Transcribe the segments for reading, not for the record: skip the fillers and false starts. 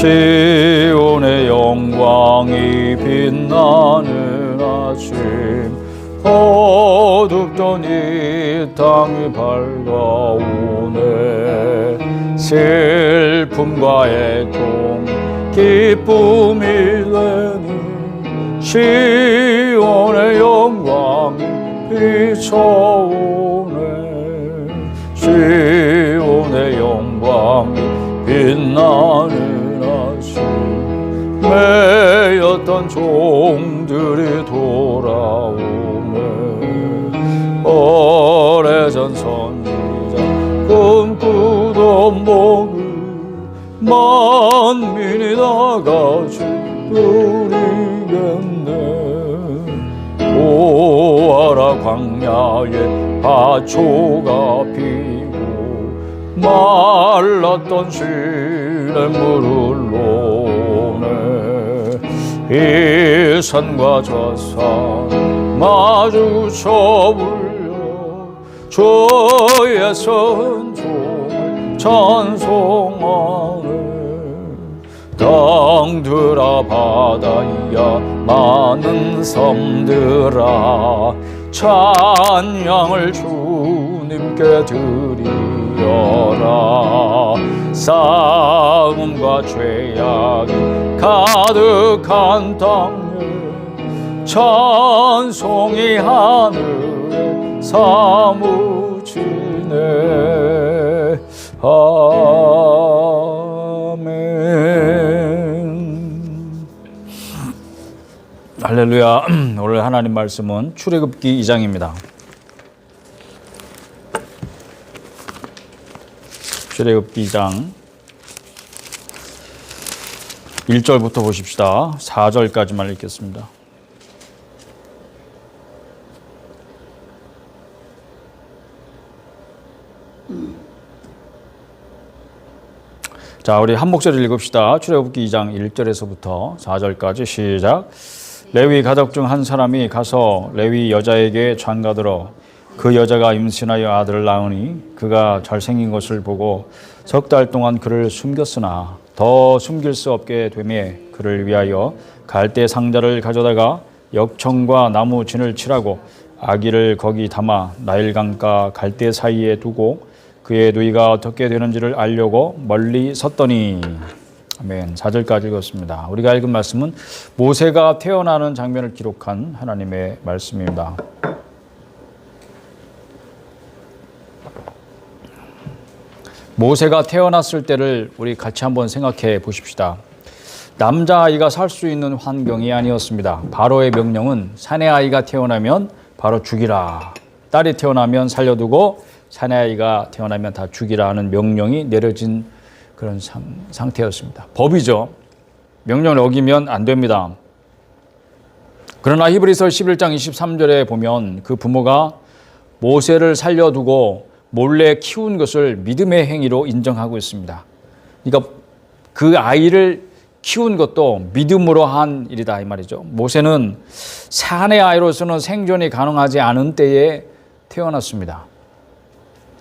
시온의 영광이 빛나는 아침, 어둡던 이 땅이 밝아오네. 슬픔과 애통 기쁨이 되는 시온의 영광이 비춰오네. 시온의 영광이 빛나는 아침, 매였던 종들이 돌아오네. 오래전 선지자 꿈꾸던 복을 만민이 다같이 누리겠네. 보아라, 광야에 화초가 피고 말랐던 시냇물을 노네. 이 산과 저 산 마주쳐 불려 주의 선종을 찬송하네. 땅들아 바다야 많은 섬들아 찬양을 주님께 드리어라. 싸움과 죄악이 가득한 땅에 찬송이 하늘에 사무치네. 아멘. 할렐루야. 오늘 하나님 말씀은 출애굽기 2장입니다. 출애굽기 2장 1절부터 보십시다. 4절까지만 읽겠습니다. 자, 우리 한 목소리 읽읍시다. 출애굽기 2장 1절에서부터 4절까지 시작. 레위 가족 중 한 사람이 가서 레위 여자에게 장가들어 그 여자가 임신하여 아들을 낳으니 그가 잘생긴 것을 보고 석 달 동안 그를 숨겼으나 더 숨길 수 없게 되매 그를 위하여 갈대 상자를 가져다가 역청과 나무 진을 칠하고 아기를 거기 담아 나일강과 갈대 사이에 두고 그의 누이가 어떻게 되는지를 알려고 멀리 섰더니. 아멘. 4절까지 읽었습니다. 우리가 읽은 말씀은 모세가 태어나는 장면을 기록한 하나님의 말씀입니다. 모세가 태어났을 때를 우리 같이 한번 생각해 보십시다. 남자아이가 살 수 있는 환경이 아니었습니다. 바로의 명령은 사내아이가 태어나면 바로 죽이라. 딸이 태어나면 살려두고 사내아이가 태어나면 다 죽이라 하는 명령이 내려진 그런 상태였습니다. 법이죠. 명령을 어기면 안 됩니다. 그러나 히브리서 11장 23절에 보면 그 부모가 모세를 살려두고 몰래 키운 것을 믿음의 행위로 인정하고 있습니다. 그러니까 그 아이를 키운 것도 믿음으로 한 일이다 이 말이죠. 모세는 사내 아이로서는 생존이 가능하지 않은 때에 태어났습니다.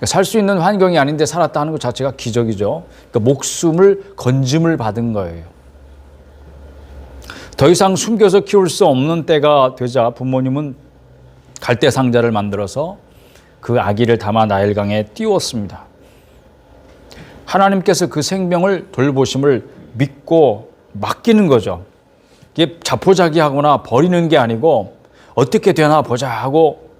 살 수 있는 환경이 아닌데 살았다는 것 자체가 기적이죠. 그러니까 목숨을 건짐을 받은 거예요. 더 이상 숨겨서 키울 수 없는 때가 되자 부모님은 갈대 상자를 만들어서 그 아기를 담아 나일강에 띄웠습니다. 하나님께서 그 생명을 돌보심을 믿고 맡기는 거죠. 이게 자포자기하거나 버리는 게 아니고 어떻게 되나 보자 하고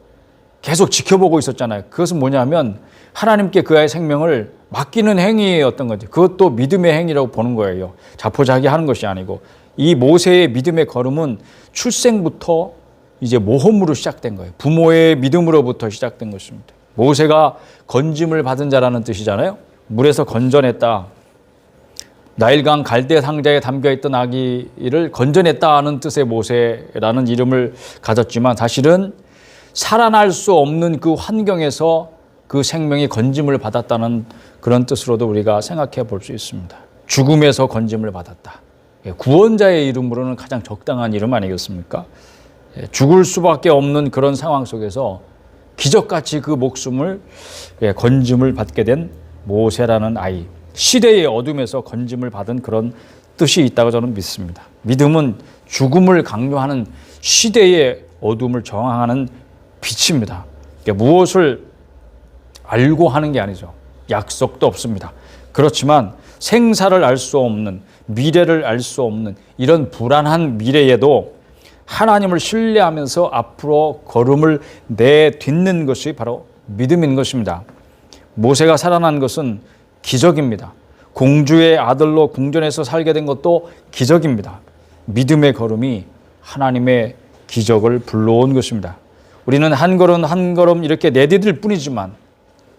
계속 지켜보고 있었잖아요. 그것은 뭐냐면 하나님께 그 아이의 생명을 맡기는 행위였던 거죠. 그것도 믿음의 행위라고 보는 거예요. 자포자기하는 것이 아니고. 이 모세의 믿음의 걸음은 출생부터 이제 모험으로 시작된 거예요. 부모의 믿음으로부터 시작된 것입니다. 모세가 건짐을 받은 자라는 뜻이잖아요. 물에서 건져냈다. 나일강 갈대 상자에 담겨있던 아기를 건져냈다는 뜻의 모세라는 이름을 가졌지만 사실은 살아날 수 없는 그 환경에서 그 생명이 건짐을 받았다는 그런 뜻으로도 우리가 생각해 볼 수 있습니다. 죽음에서 건짐을 받았다. 구원자의 이름으로는 가장 적당한 이름 아니겠습니까? 죽을 수밖에 없는 그런 상황 속에서 기적같이 그 목숨을 건짐을 받게 된 모세라는 아이, 시대의 어둠에서 건짐을 받은 그런 뜻이 있다고 저는 믿습니다. 믿음은 죽음을 강요하는 시대의 어둠을 저항하는 빛입니다. 그러니까 무엇을 알고 하는 게 아니죠. 약속도 없습니다. 그렇지만 생사를 알 수 없는, 미래를 알 수 없는 이런 불안한 미래에도 하나님을 신뢰하면서 앞으로 걸음을 내딛는 것이 바로 믿음인 것입니다. 모세가 살아난 것은 기적입니다. 공주의 아들로 궁전에서 살게 된 것도 기적입니다. 믿음의 걸음이 하나님의 기적을 불러온 것입니다. 우리는 한 걸음 한 걸음 이렇게 내디딜 뿐이지만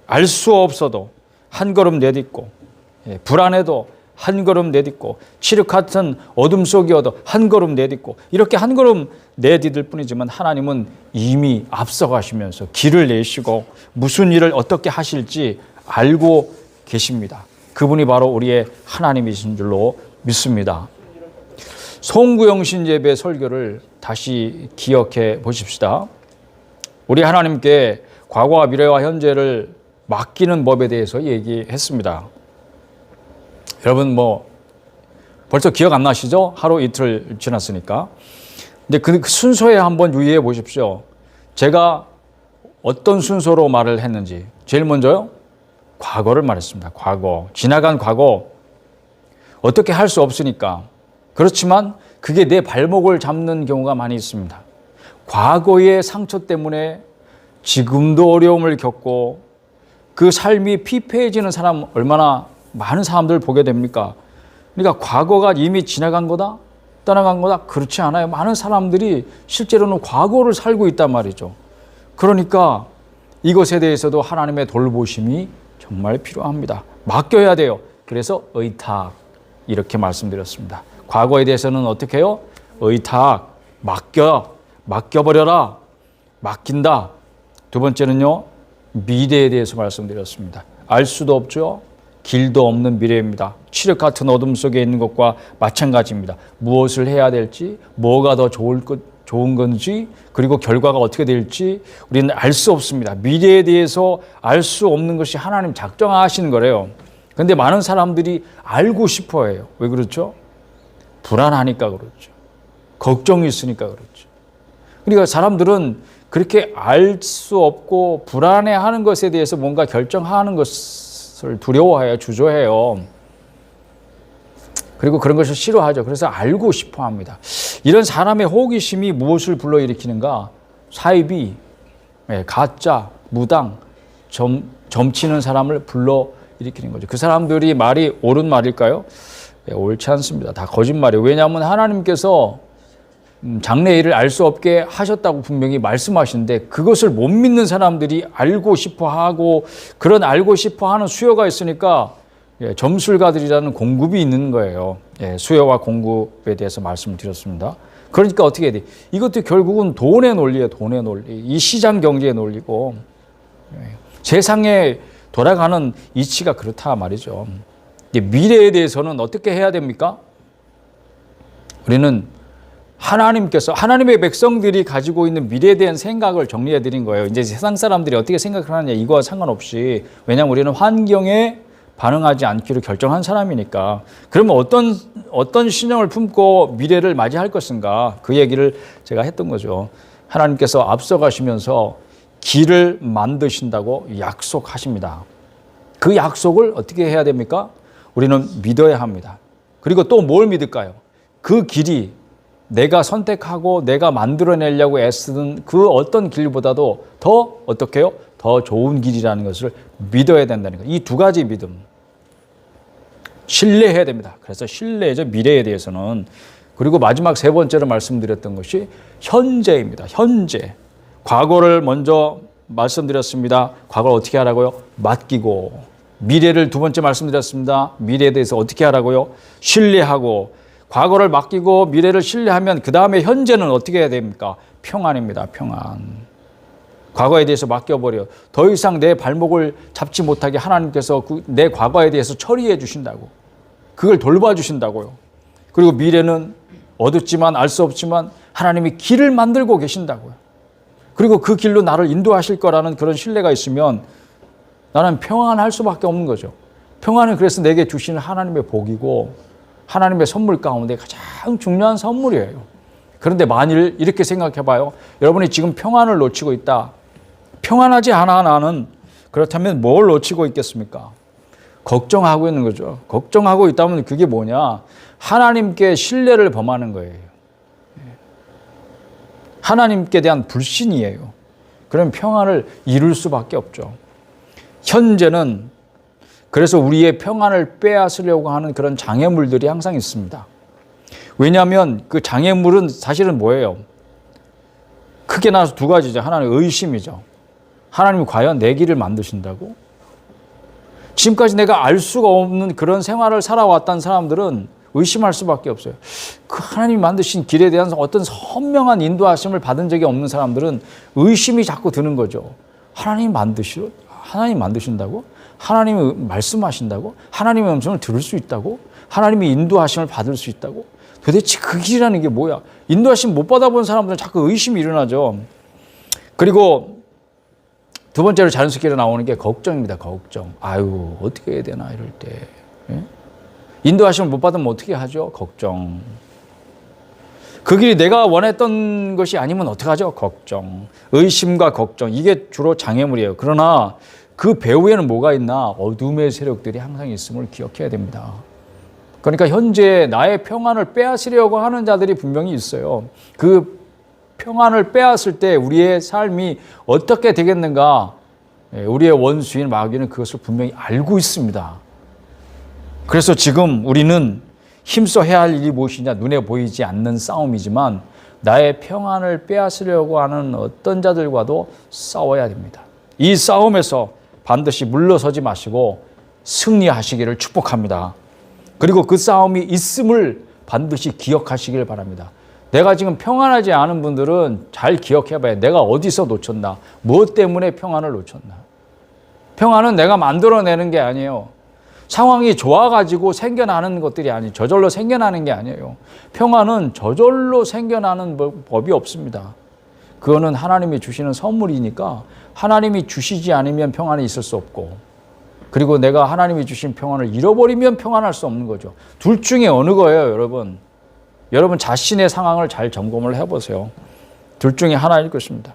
알 수 없어도 한 걸음 내딛고, 불안해도 한 걸음 내딛고, 칠흑 같은 어둠 속이어도 한 걸음 내딛고, 이렇게 한 걸음 내디딜 뿐이지만 하나님은 이미 앞서가시면서 길을 내시고 무슨 일을 어떻게 하실지 알고 계십니다. 그분이 바로 우리의 하나님이신 줄로 믿습니다. 송구영 신제배 설교를 다시 기억해 보십시다. 우리 하나님께 과거와 미래와 현재를 맡기는 법에 대해서 얘기했습니다. 여러분 벌써 기억 안 나시죠? 하루 이틀 지났으니까. 근데 그 순서에 한번 유의해 보십시오. 제가 어떤 순서로 말을 했는지. 제일 먼저요, 과거를 말했습니다. 과거, 지나간 과거. 어떻게 할 수 없으니까. 그렇지만 그게 내 발목을 잡는 경우가 많이 있습니다. 과거의 상처 때문에 지금도 어려움을 겪고 그 삶이 피폐해지는 사람 얼마나 많은 사람들 보게 됩니까? 그러니까 과거가 이미 지나간 거다? 떠나간 거다? 그렇지 않아요. 많은 사람들이 실제로는 과거를 살고 있단 말이죠. 그러니까 이것에 대해서도 하나님의 돌보심이 정말 필요합니다. 맡겨야 돼요. 그래서 의탁 이렇게 말씀드렸습니다. 과거에 대해서는 어떻게 해요? 의탁, 맡겨버려라. 맡긴다. 두 번째는요, 미래에 대해서 말씀드렸습니다. 알 수도 없죠. 길도 없는 미래입니다. 칠흑 같은 어둠 속에 있는 것과 마찬가지입니다. 무엇을 해야 될지, 뭐가 더 좋은 건지, 그리고 결과가 어떻게 될지 우리는 알 수 없습니다. 미래에 대해서 알 수 없는 것이 하나님 작정하신 거래요. 그런데 많은 사람들이 알고 싶어 해요. 왜 그렇죠? 불안하니까 그렇죠. 걱정이 있으니까 그렇죠. 그러니까 사람들은 그렇게 알 수 없고 불안해하는 것에 대해서 뭔가 결정하는 것을 두려워해요. 주저해요. 그리고 그런 것을 싫어하죠. 그래서 알고 싶어 합니다. 이런 사람의 호기심이 무엇을 불러일으키는가? 사이비, 가짜, 무당, 점치는 사람을 불러일으키는 거죠. 그 사람들이 말이 옳은 말일까요? 옳지 않습니다. 다 거짓말이에요. 왜냐하면 하나님께서 장래일을 알 수 없게 하셨다고 분명히 말씀하시는데 그것을 못 믿는 사람들이 알고 싶어하고 그런 알고 싶어하는 수요가 있으니까 점술가들이라는 공급이 있는 거예요. 수요와 공급에 대해서 말씀을 드렸습니다. 그러니까 어떻게 해야 돼? 이것도 결국은 돈의 논리예요. 돈의 논리. 이 시장 경제의 논리고 세상에 돌아가는 이치가 그렇다 말이죠. 미래에 대해서는 어떻게 해야 됩니까? 우리는 하나님의 백성들이 가지고 있는 미래에 대한 생각을 정리해 드린 거예요. 이제 세상 사람들이 어떻게 생각을 하느냐 이거와 상관없이, 왜냐하면 우리는 환경에 반응하지 않기로 결정한 사람이니까. 그러면 어떤 신념을 품고 미래를 맞이할 것인가, 그 얘기를 제가 했던 거죠. 하나님께서 앞서가시면서 길을 만드신다고 약속하십니다. 그 약속을 어떻게 해야 됩니까? 우리는 믿어야 합니다. 그리고 또 뭘 믿을까요? 그 길이 내가 선택하고 내가 만들어내려고 애쓰는 그 어떤 길보다도 더 어떻게 해요? 더 좋은 길이라는 것을 믿어야 된다는 거예요. 이 두 가지 믿음. 신뢰해야 됩니다. 그래서 신뢰죠. 미래에 대해서는. 그리고 마지막 세 번째로 말씀드렸던 것이 현재입니다. 현재. 과거를 먼저 말씀드렸습니다. 과거를 어떻게 하라고요? 맡기고. 미래를 두 번째 말씀드렸습니다. 미래에 대해서 어떻게 하라고요? 신뢰하고. 과거를 맡기고 미래를 신뢰하면 그 다음에 현재는 어떻게 해야 됩니까? 평안입니다. 평안. 과거에 대해서 맡겨버려. 더 이상 내 발목을 잡지 못하게 하나님께서 내 과거에 대해서 처리해 주신다고. 그걸 돌봐주신다고요. 그리고 미래는 어둡지만 알 수 없지만 하나님이 길을 만들고 계신다고요. 그리고 그 길로 나를 인도하실 거라는 그런 신뢰가 있으면 나는 평안할 수밖에 없는 거죠. 평안은 그래서 내게 주시는 하나님의 복이고, 하나님의 선물 가운데 가장 중요한 선물이에요. 그런데 만일 이렇게 생각해 봐요. 여러분이 지금 평안을 놓치고 있다. 평안하지 않아 나는. 그렇다면 뭘 놓치고 있겠습니까? 걱정하고 있는 거죠. 걱정하고 있다면 그게 뭐냐? 하나님께 신뢰를 범하는 거예요. 하나님께 대한 불신이에요. 그럼 평안을 이룰 수밖에 없죠. 현재는 그래서 우리의 평안을 빼앗으려고 하는 그런 장애물들이 항상 있습니다. 왜냐하면 그 장애물은 사실은 뭐예요? 크게 나눠서 두 가지죠. 하나는 의심이죠. 하나님이 과연 내 길을 만드신다고? 지금까지 내가 알 수가 없는 그런 생활을 살아왔던 사람들은 의심할 수밖에 없어요. 그 하나님이 만드신 길에 대한 어떤 선명한 인도하심을 받은 적이 없는 사람들은 의심이 자꾸 드는 거죠. 하나님 만드신다고? 하나님이 말씀하신다고? 하나님의 음성을 들을 수 있다고? 하나님이 인도하심을 받을 수 있다고? 도대체 그 길이라는 게 뭐야? 인도하심 못 받아본 사람들은 자꾸 의심이 일어나죠. 그리고 두 번째로 자연스럽게 나오는 게 걱정입니다. 걱정. 아유, 어떻게 해야 되나 이럴 때. 예? 인도하심을 못 받으면 어떻게 하죠? 걱정. 그 길이 내가 원했던 것이 아니면 어떻게 하죠? 걱정. 의심과 걱정. 이게 주로 장애물이에요. 그러나 그 배후에는 뭐가 있나? 어둠의 세력들이 항상 있음을 기억해야 됩니다. 그러니까 현재 나의 평안을 빼앗으려고 하는 자들이 분명히 있어요. 그 평안을 빼앗을 때 우리의 삶이 어떻게 되겠는가? 우리의 원수인 마귀는 그것을 분명히 알고 있습니다. 그래서 지금 우리는 힘써 해야 할 일이 무엇이냐? 눈에 보이지 않는 싸움이지만 나의 평안을 빼앗으려고 하는 어떤 자들과도 싸워야 됩니다. 이 싸움에서 반드시 물러서지 마시고 승리하시기를 축복합니다. 그리고 그 싸움이 있음을 반드시 기억하시길 바랍니다. 내가 지금 평안하지 않은 분들은 잘 기억해 봐요. 내가 어디서 놓쳤나? 무엇 때문에 평안을 놓쳤나? 평안은 내가 만들어내는 게 아니에요. 상황이 좋아가지고 생겨나는 것들이 아니에요. 저절로 생겨나는 게 아니에요. 평안은 저절로 생겨나는 법이 없습니다. 그거는 하나님이 주시는 선물이니까 하나님이 주시지 않으면 평안이 있을 수 없고, 그리고 내가 하나님이 주신 평안을 잃어버리면 평안할 수 없는 거죠. 둘 중에 어느 거예요, 여러분? 여러분 자신의 상황을 잘 점검을 해보세요. 둘 중에 하나일 것입니다.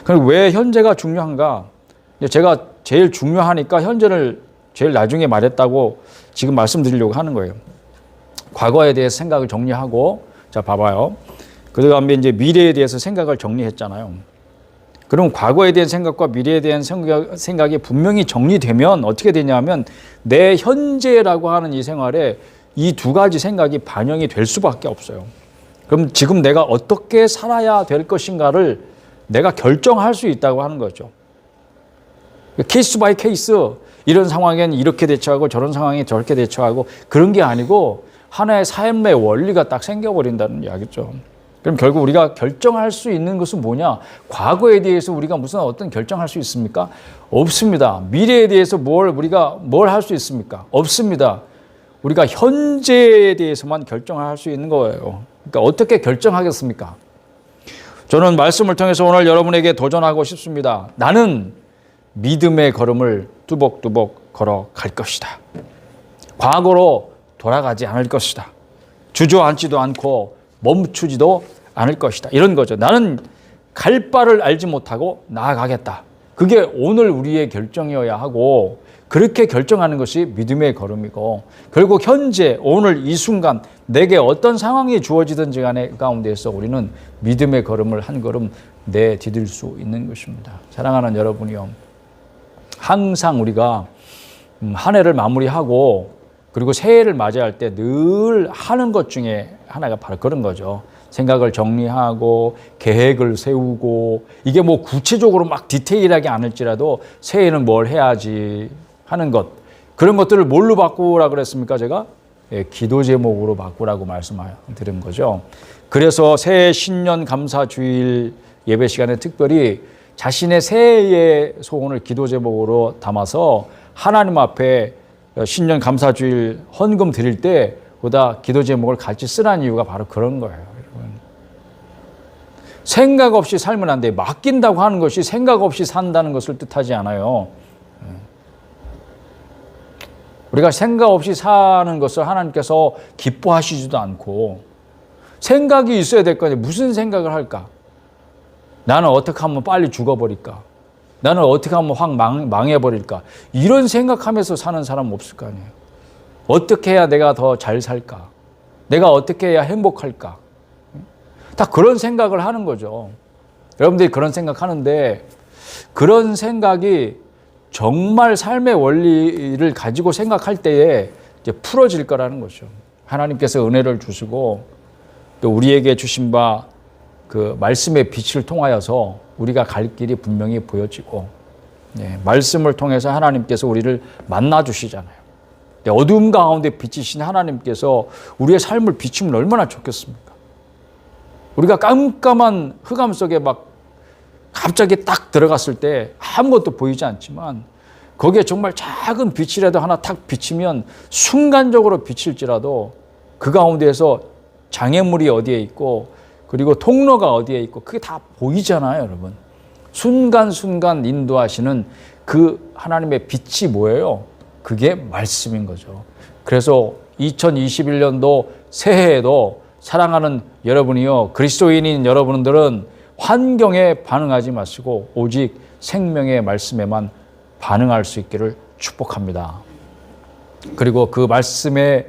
그럼 왜 현재가 중요한가? 제가 제일 중요하니까 현재를 제일 나중에 말했다고 지금 말씀드리려고 하는 거예요. 과거에 대해서 생각을 정리하고, 자, 봐봐요. 그 다음에 이제 미래에 대해서 생각을 정리했잖아요. 그럼 과거에 대한 생각과 미래에 대한 생각이 분명히 정리되면 어떻게 되냐면 내 현재라고 하는 이 생활에 이 두 가지 생각이 반영이 될 수밖에 없어요. 그럼 지금 내가 어떻게 살아야 될 것인가를 내가 결정할 수 있다고 하는 거죠. 케이스 바이 케이스, 이런 상황엔 이렇게 대처하고 저런 상황에 저렇게 대처하고 그런 게 아니고 하나의 삶의 원리가 딱 생겨버린다는 이야기죠. 그럼 결국 우리가 결정할 수 있는 것은 뭐냐? 과거에 대해서 우리가 무슨 어떤 결정할 수 있습니까? 없습니다. 미래에 대해서 우리가 뭘 할 수 있습니까? 없습니다. 우리가 현재에 대해서만 결정할 수 있는 거예요. 그러니까 어떻게 결정하겠습니까? 저는 말씀을 통해서 오늘 여러분에게 도전하고 싶습니다. 나는 믿음의 걸음을 뚜벅뚜벅 걸어갈 것이다. 과거로 돌아가지 않을 것이다. 주저앉지도 않고 멈추지도 않을 것이다. 이런 거죠. 나는 갈 바를 알지 못하고 나아가겠다. 그게 오늘 우리의 결정이어야 하고, 그렇게 결정하는 것이 믿음의 걸음이고, 결국 현재 오늘 이 순간 내게 어떤 상황이 주어지든지 간에 가운데에서 우리는 믿음의 걸음을 한 걸음 내디딜 수 있는 것입니다. 사랑하는 여러분이요, 항상 우리가 한 해를 마무리하고 그리고 새해를 맞이할 때 늘 하는 것 중에 하나가 바로 그런 거죠. 생각을 정리하고 계획을 세우고, 이게 뭐 구체적으로 막 디테일하게 않을지라도 새해에는 뭘 해야지 하는 것, 그런 것들을 뭘로 바꾸라 그랬습니까? 제가 기도 제목으로 바꾸라고 말씀드린 거죠. 그래서 새해 신년 감사 주일 예배 시간에 특별히 자신의 새해의 소원을 기도 제목으로 담아서 하나님 앞에 신년 감사 주일 헌금 드릴 때 보다 기도 제목을 같이 쓰라는 이유가 바로 그런 거예요. 여러분, 생각 없이 살면 안 돼. 맡긴다고 하는 것이 생각 없이 산다는 것을 뜻하지 않아요. 우리가 생각 없이 사는 것을 하나님께서 기뻐하시지도 않고 생각이 있어야 될 거 아니에요. 무슨 생각을 할까? 나는 어떻게 하면 빨리 죽어버릴까? 나는 어떻게 하면 확 망해버릴까? 이런 생각하면서 사는 사람은 없을 거 아니에요. 어떻게 해야 내가 더 잘 살까? 내가 어떻게 해야 행복할까? 다 그런 생각을 하는 거죠. 여러분들이 그런 생각하는데 그런 생각이 정말 삶의 원리를 가지고 생각할 때에 이제 풀어질 거라는 거죠. 하나님께서 은혜를 주시고 또 우리에게 주신 바 그 말씀의 빛을 통하여서 우리가 갈 길이 분명히 보여지고 말씀을 통해서 하나님께서 우리를 만나 주시잖아요. 어두움 가운데 비치신 하나님께서 우리의 삶을 비추면 얼마나 좋겠습니까? 우리가 깜깜한 흑암 속에 막 갑자기 딱 들어갔을 때 아무것도 보이지 않지만 거기에 정말 작은 빛이라도 하나 탁 비치면 순간적으로 비칠지라도 그 가운데에서 장애물이 어디에 있고 그리고 통로가 어디에 있고 그게 다 보이잖아요, 여러분. 순간순간 인도하시는 그 하나님의 빛이 뭐예요? 그게 말씀인 거죠. 그래서 2021년도 새해에도 사랑하는 여러분이요, 그리스도인인 여러분들은 환경에 반응하지 마시고 오직 생명의 말씀에만 반응할 수 있기를 축복합니다. 그리고 그 말씀에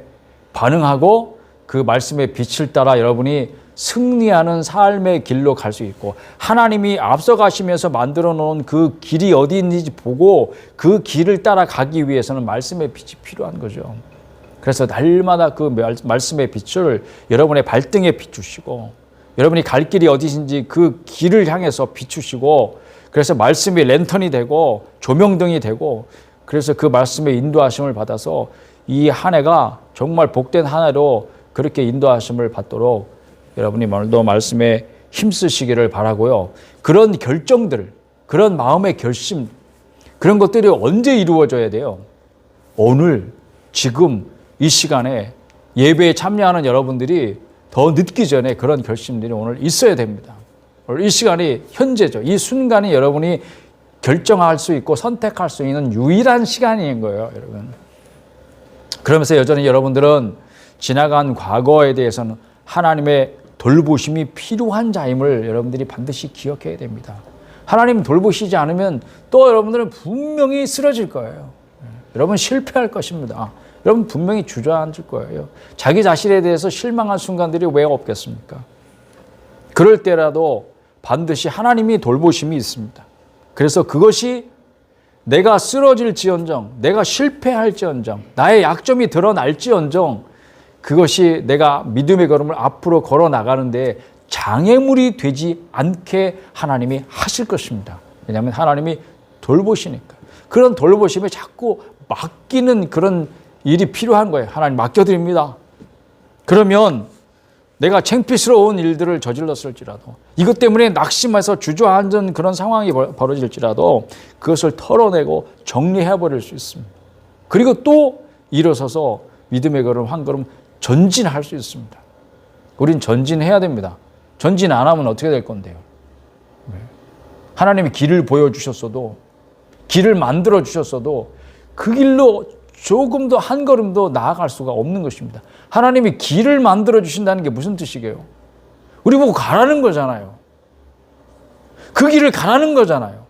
반응하고 그 말씀의 빛을 따라 여러분이 승리하는 삶의 길로 갈 수 있고 하나님이 앞서가시면서 만들어 놓은 그 길이 어디 있는지 보고 그 길을 따라가기 위해서는 말씀의 빛이 필요한 거죠. 그래서 날마다 그 말씀의 빛을 여러분의 발등에 비추시고 여러분이 갈 길이 어디신지 그 길을 향해서 비추시고 그래서 말씀이 랜턴이 되고 조명등이 되고 그래서 그 말씀의 인도하심을 받아서 이 한 해가 정말 복된 한 해로 그렇게 인도하심을 받도록 여러분이 오늘도 말씀에 힘쓰시기를 바라고요. 그런 결정들, 그런 마음의 결심, 그런 것들이 언제 이루어져야 돼요? 오늘, 지금, 이 시간에 예배에 참여하는 여러분들이 더 늦기 전에 그런 결심들이 오늘 있어야 됩니다. 오늘 이 시간이 현재죠. 이 순간이 여러분이 결정할 수 있고 선택할 수 있는 유일한 시간인 거예요, 여러분. 그러면서 여전히 여러분들은 지나간 과거에 대해서는 하나님의 돌보심이 필요한 자임을 여러분들이 반드시 기억해야 됩니다. 하나님 돌보시지 않으면 또 여러분들은 분명히 쓰러질 거예요. 여러분 실패할 것입니다. 여러분 분명히 주저앉을 거예요. 자기 자신에 대해서 실망한 순간들이 왜 없겠습니까? 그럴 때라도 반드시 하나님이 돌보심이 있습니다. 그래서 그것이 내가 쓰러질지언정, 내가 실패할지언정, 나의 약점이 드러날지언정 그것이 내가 믿음의 걸음을 앞으로 걸어 나가는데 장애물이 되지 않게 하나님이 하실 것입니다. 왜냐하면 하나님이 돌보시니까. 그런 돌보심에 자꾸 맡기는 그런 일이 필요한 거예요. 하나님 맡겨드립니다. 그러면 내가 창피스러운 일들을 저질렀을지라도 이것 때문에 낙심해서 주저앉은 그런 상황이 벌어질지라도 그것을 털어내고 정리해버릴 수 있습니다. 그리고 또 일어서서 믿음의 걸음 한 걸음 전진할 수 있습니다. 우린 전진해야 됩니다. 전진 안 하면 어떻게 될 건데요? 하나님이 길을 보여주셨어도 길을 만들어 주셨어도 그 길로 조금도 한 걸음도 나아갈 수가 없는 것입니다. 하나님이 길을 만들어 주신다는 게 무슨 뜻이게요? 우리 보고 가라는 거잖아요. 그 길을 가라는 거잖아요.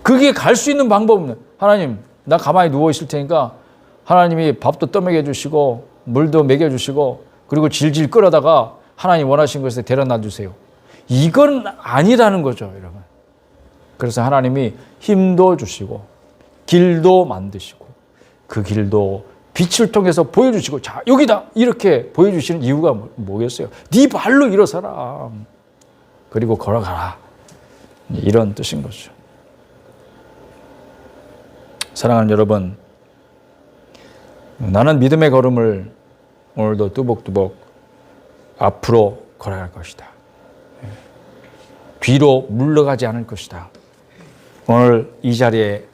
그게 갈 수 있는 방법은 하나님 나 가만히 누워 있을 테니까 하나님이 밥도 떠먹여 주시고 물도 먹여 주시고 그리고 질질 끌어다가 하나님 원하신 것에 데려다 주세요. 이건 아니라는 거죠, 여러분. 그래서 하나님이 힘도 주시고 길도 만드시고 그 길도 빛을 통해서 보여주시고 자 여기다 이렇게 보여주시는 이유가 뭐겠어요? 네 발로 일어서라. 그리고 걸어가라. 이런 뜻인 거죠. 사랑하는 여러분, 나는 믿음의 걸음을 오늘도 뚜벅뚜벅 앞으로 걸어갈 것이다. 뒤로 물러가지 않을 것이다. 오늘 이 자리에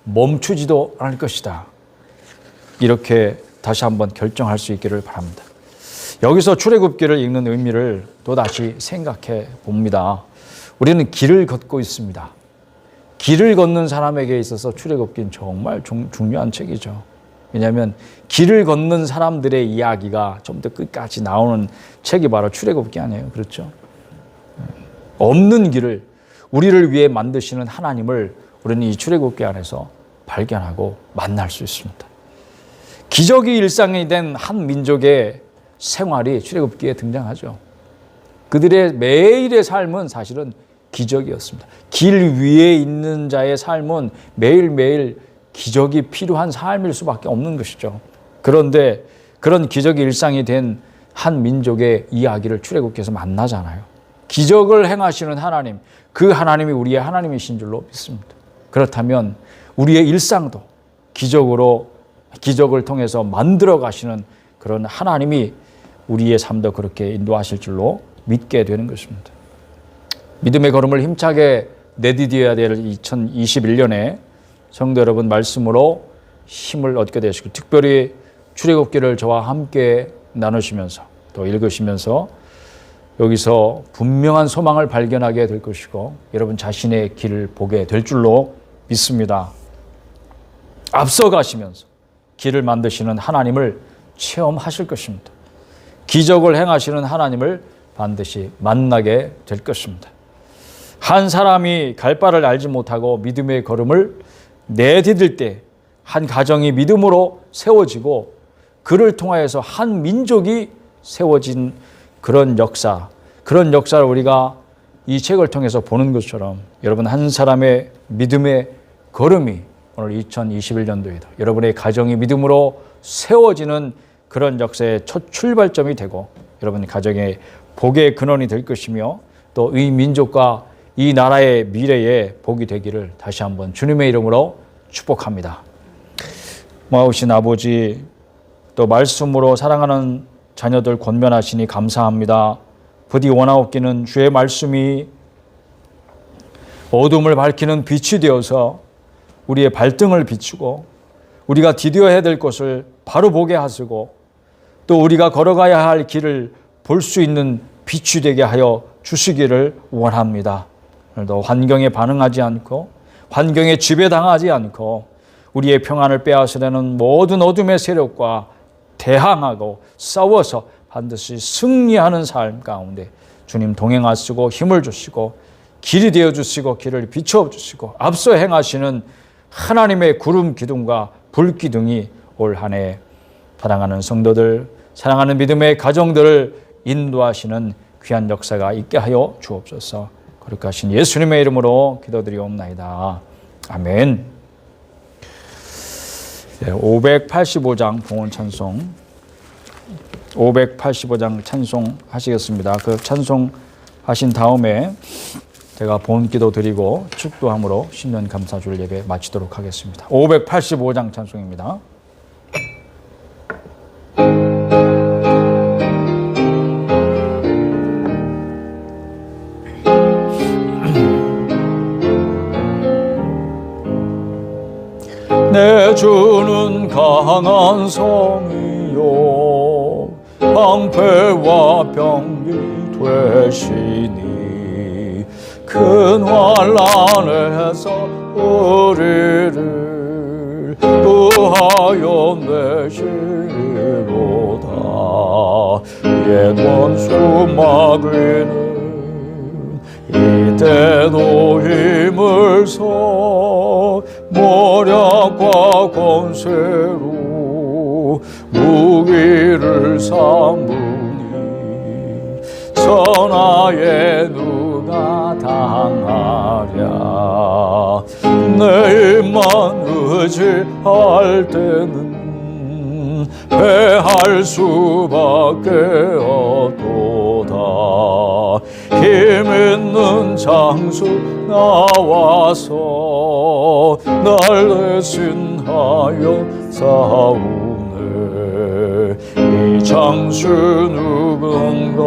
멈추지도 않을 것이다. 이렇게 다시 한번 결정할 수 있기를 바랍니다. 여기서 출애굽기를 읽는 의미를 또다시 생각해 봅니다. 우리는 길을 걷고 있습니다. 길을 걷는 사람에게 있어서 출애굽기는 정말 중요한 책이죠. 왜냐하면 길을 걷는 사람들의 이야기가 좀 더 끝까지 나오는 책이 바로 출애굽기 아니에요. 그렇죠? 없는 길을 우리를 위해 만드시는 하나님을 우리는 이 출애굽기 안에서 발견하고 만날 수 있습니다. 기적이 일상이 된 한 민족의 생활이 출애굽기에 등장하죠. 그들의 매일의 삶은 사실은 기적이었습니다. 길 위에 있는 자의 삶은 매일매일 기적이 필요한 삶일 수밖에 없는 것이죠. 그런데 그런 기적이 일상이 된 한 민족의 이야기를 출애굽기에서 만나잖아요. 기적을 행하시는 하나님, 그 하나님이 우리의 하나님이신 줄로 믿습니다. 그렇다면 우리의 일상도 기적을 통해서 만들어 가시는 그런 하나님이 우리의 삶도 그렇게 인도하실 줄로 믿게 되는 것입니다. 믿음의 걸음을 힘차게 내디뎌야 될 2021년에 성도 여러분 말씀으로 힘을 얻게 되시고, 특별히 출애굽기를 저와 함께 나누시면서 또 읽으시면서 여기서 분명한 소망을 발견하게 될 것이고 여러분 자신의 길을 보게 될 줄로 믿습니다. 앞서가시면서 길을 만드시는 하나님을 체험하실 것입니다. 기적을 행하시는 하나님을 반드시 만나게 될 것입니다. 한 사람이 갈 바를 알지 못하고 믿음의 걸음을 내디딜 때 한 가정이 믿음으로 세워지고 그를 통하여서 한 민족이 세워진 그런 역사를 우리가 이 책을 통해서 보는 것처럼 여러분 한 사람의 믿음의 걸음이 오늘 2021년도에도 여러분의 가정이 믿음으로 세워지는 그런 역사의 첫 출발점이 되고 여러분 가정의 복의 근원이 될 것이며 또 이 민족과 이 나라의 미래에 복이 되기를 다시 한번 주님의 이름으로 축복합니다. 모아오신 아버지, 또 말씀으로 사랑하는 자녀들 권면하시니 감사합니다. 부디 원하옵기는 주의 말씀이 어둠을 밝히는 빛이 되어서 우리의 발등을 비추고 우리가 디뎌야 될 것을 바로 보게 하시고 또 우리가 걸어가야 할 길을 볼 수 있는 빛이 되게 하여 주시기를 원합니다. 오늘도 환경에 반응하지 않고 환경에 지배당하지 않고 우리의 평안을 빼앗으려는 모든 어둠의 세력과 대항하고 싸워서 반드시 승리하는 삶 가운데 주님 동행하시고 힘을 주시고 길이 되어주시고 길을 비춰주시고 앞서 행하시는 하나님의 구름 기둥과 불 기둥이 올 한 해 사랑하는 성도들, 사랑하는 믿음의 가정들을 인도하시는 귀한 역사가 있게 하여 주옵소서. 거룩하신 예수님의 이름으로 기도드리옵나이다. 아멘. 585장 봉헌 찬송, 585장 찬송 하시겠습니다. 그 찬송 하신 다음에 제가 본기도 드리고 축도함으로 신년 감사주일 예배 마치도록 하겠습니다. 585장 찬송입니다. 내 주는 강한 성이요 방패와 병기 되시니 큰 환난에서 우리를 구하여 내시리로다. 옛 원수 마귀는 이때도 힘을 써 모략과 권세로 무기를 삼으니 천하에 누가 당하랴. 내 힘만 의지할 때는 패할 수밖에 없도다. 힘 있는 장수 나와서 날 대신하여 싸우네. 이 장수 누군가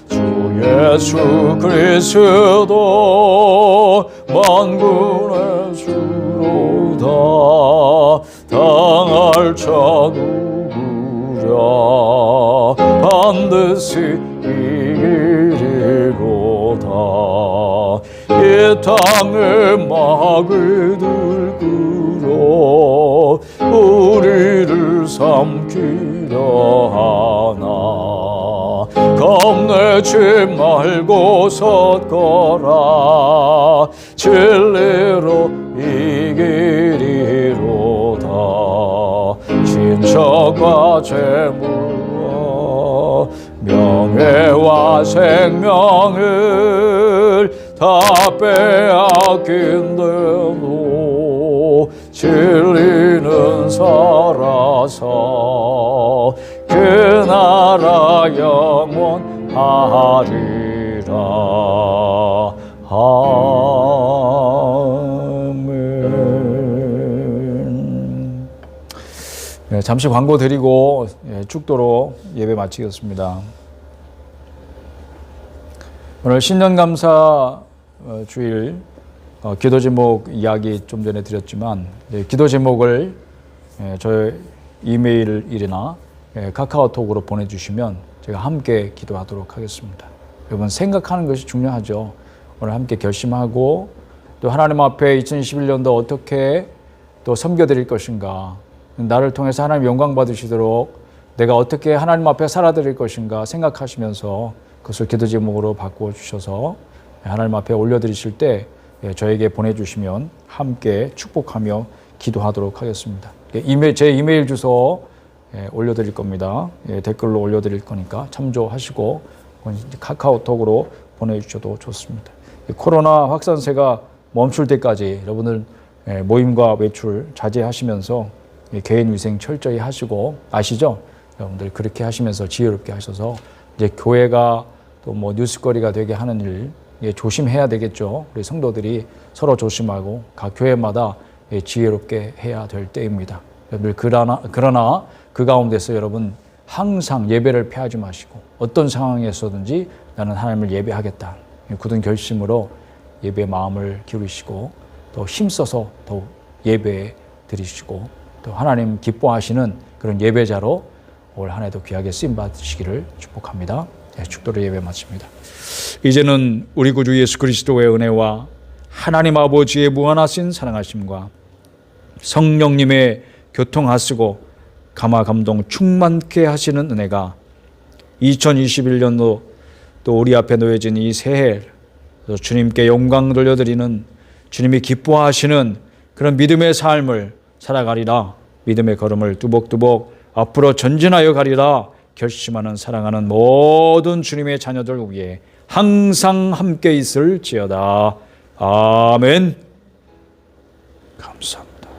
주 예수 그리스도 만군의 주로다. 당할 자 누구랴 반드시 이기리로다. 땅의 막을 들고 우리를 삼키려 하나. 겁내지 말고 섰거라. 진리로 이기리로다. 진정과 재물과 명예와 생명을 다 빼앗긴대도 진리는 살아서 그 나라 영원하리라. 아멘. 네, 잠시 광고 드리고 축도로 예배 마치겠습니다. 오늘 신년감사 주일 기도 제목 이야기 좀 전에 드렸지만 기도 제목을 저희 이메일이나 카카오톡으로 보내주시면 제가 함께 기도하도록 하겠습니다. 여러분 생각하는 것이 중요하죠. 오늘 함께 결심하고 또 하나님 앞에 2021년도 어떻게 또 섬겨드릴 것인가, 나를 통해서 하나님 영광 받으시도록 내가 어떻게 하나님 앞에 살아드릴 것인가 생각하시면서 그것을 기도 제목으로 바꾸어 주셔서 하나님 앞에 올려드리실 때 저에게 보내주시면 함께 축복하며 기도하도록 하겠습니다. 제 이메일 주소 올려드릴 겁니다. 댓글로 올려드릴 거니까 참조하시고 카카오톡으로 보내주셔도 좋습니다. 코로나 확산세가 멈출 때까지 여러분들 모임과 외출 자제하시면서 개인 위생 철저히 하시고, 아시죠? 여러분들 그렇게 하시면서 지혜롭게 하셔서 이제 교회가 또 뭐 뉴스거리가 되게 하는 일 조심해야 되겠죠. 우리 성도들이 서로 조심하고 각 교회마다 지혜롭게 해야 될 때입니다. 여러분들 그러나 그 가운데서 여러분 항상 예배를 피하지 마시고 어떤 상황에서든지 나는 하나님을 예배하겠다. 굳은 결심으로 예배의 마음을 기울이시고 또 힘써서 더 예배 드리시고 또 하나님 기뻐하시는 그런 예배자로 올 한 해도 귀하게 쓰임 받으시기를 축복합니다. 축도로 예배 마칩니다. 이제는 우리 구주 예수 그리스도의 은혜와 하나님 아버지의 무한하신 사랑하심과 성령님의 교통하시고 감화 감동 충만케 하시는 은혜가 2021년도 또 우리 앞에 놓여진 이 새해 주님께 영광 돌려드리는, 주님이 기뻐하시는 그런 믿음의 삶을 살아가리라, 믿음의 걸음을 뚜벅뚜벅 앞으로 전진하여 가리라 결심하는 사랑하는 모든 주님의 자녀들 위해 항상 함께 있을지어다. 아멘. 감사합니다.